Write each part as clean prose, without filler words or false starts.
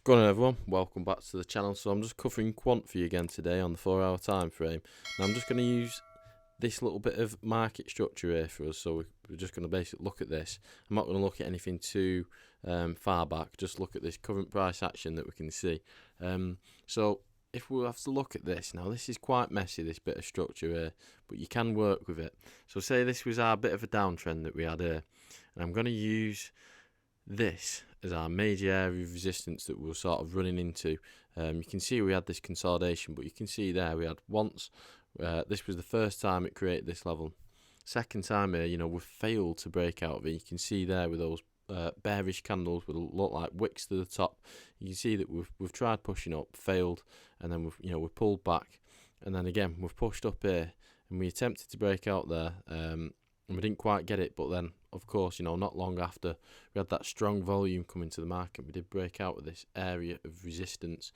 Going on everyone, welcome back to the channel. So I'm just covering Quant for you again today on the 4 hour time frame. Now I'm just going to use this little bit of market structure here for us. So we're just going to basically look at this. I'm not going to look at anything too far back, just look at this current price action that we can see. So if we have to look at this, now this is quite messy, this bit of structure here, but you can work with it. So say this was our bit of a downtrend that we had here, and I'm going to use this as our major area of resistance that we were sort of running into. You can see we had this consolidation, but you can see there we had once, this was the first time it created this level. Second time here, we've failed to break out of it. You can see there with those bearish candles would look like wicks to the top. You can see that we've tried pushing up, failed, and then we've pulled back, and then again we've pushed up here, and we attempted to break out there, and we didn't quite get it. But then, of course, not long after we had that strong volume coming to the market, we did break out of this area of resistance.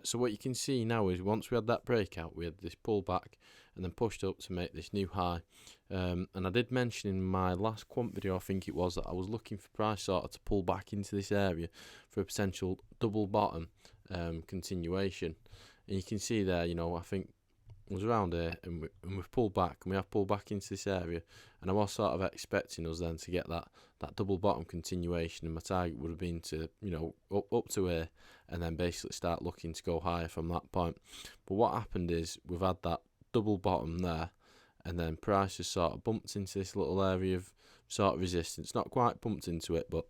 So what you can see now is once we had that breakout, we had this pullback and then pushed up to make this new high. And I did mention in my last quant video, I think it was, that I was looking for price sort of to pull back into this area for a potential double bottom continuation. And you can see there, I think was around here, and we've pulled back, and we have pulled back into this area, and I was sort of expecting us then to get that double bottom continuation, and my target would have been to up to here and then basically start looking to go higher from that point. But what happened is we've had that double bottom there, and then price has sort of bumped into this little area of sort of resistance, not quite bumped into it, but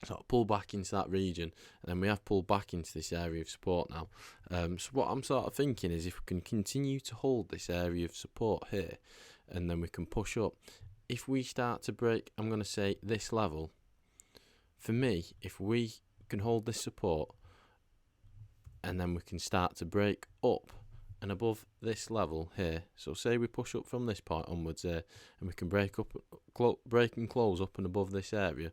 sort of pull back into that region, and then we have pulled back into this area of support now. So what I'm sort of thinking is if we can continue to hold this area of support here, and then we can push up, if we start to break, I'm going to say this level, for me, if we can hold this support and then we can start to break up and above this level here, so say we push up from this point onwards here, and we can break and close up and above this area,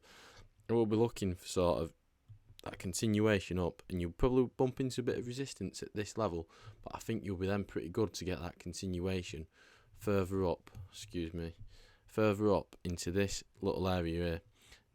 we'll be looking for sort of that continuation up, and you'll probably bump into a bit of resistance at this level, but I think you'll be then pretty good to get that continuation further up into this little area here.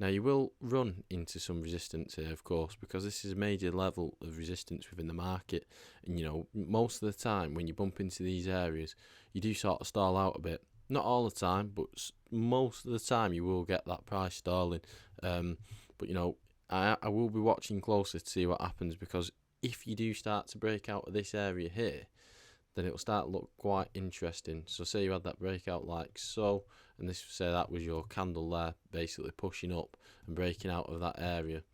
Now you will run into some resistance here, of course, because this is a major level of resistance within the market, and most of the time when you bump into these areas, you do sort of stall out a bit. Not all the time, but most of the time you will get that price stalling. But I will be watching closely to see what happens, because if you do start to break out of this area here, then it'll start to look quite interesting. So say you had that breakout like so, and say that was your candle there, basically pushing up and breaking out of that area.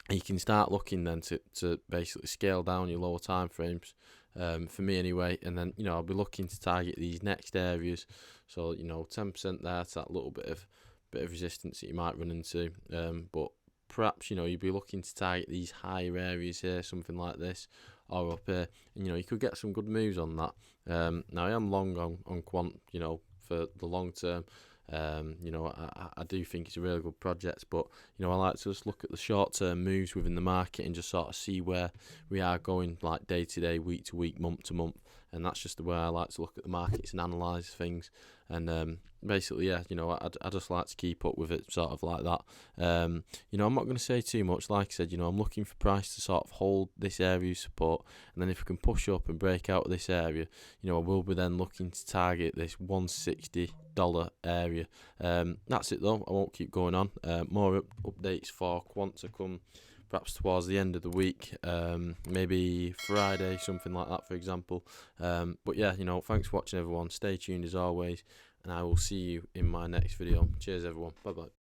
And you can start looking then to basically scale down your lower time frames, for me anyway, and then I'll be looking to target these next areas. So 10% there to that little bit of resistance that you might run into, but perhaps you'd be looking to target these higher areas here, something like this, or up here, and you could get some good moves on that. Now I am long on Quant, for the long term. I do think it's a really good project, but I like to just look at the short-term moves within the market and just sort of see where we are going, like day to day, week to week, month to month, and that's just the way I like to look at the markets and analyse things. And basically, I just like to keep up with it, sort of like that. I'm not going to say too much. Like I said, I'm looking for price to sort of hold this area of support, and then if we can push up and break out of this area, I will be then looking to target this $160 area. That's it though. I won't keep going on. More updates for Quant to come, perhaps towards the end of the week, maybe Friday, something like that, for example. But yeah, thanks for watching everyone. Stay tuned as always, and I will see you in my next video. Cheers everyone. Bye bye.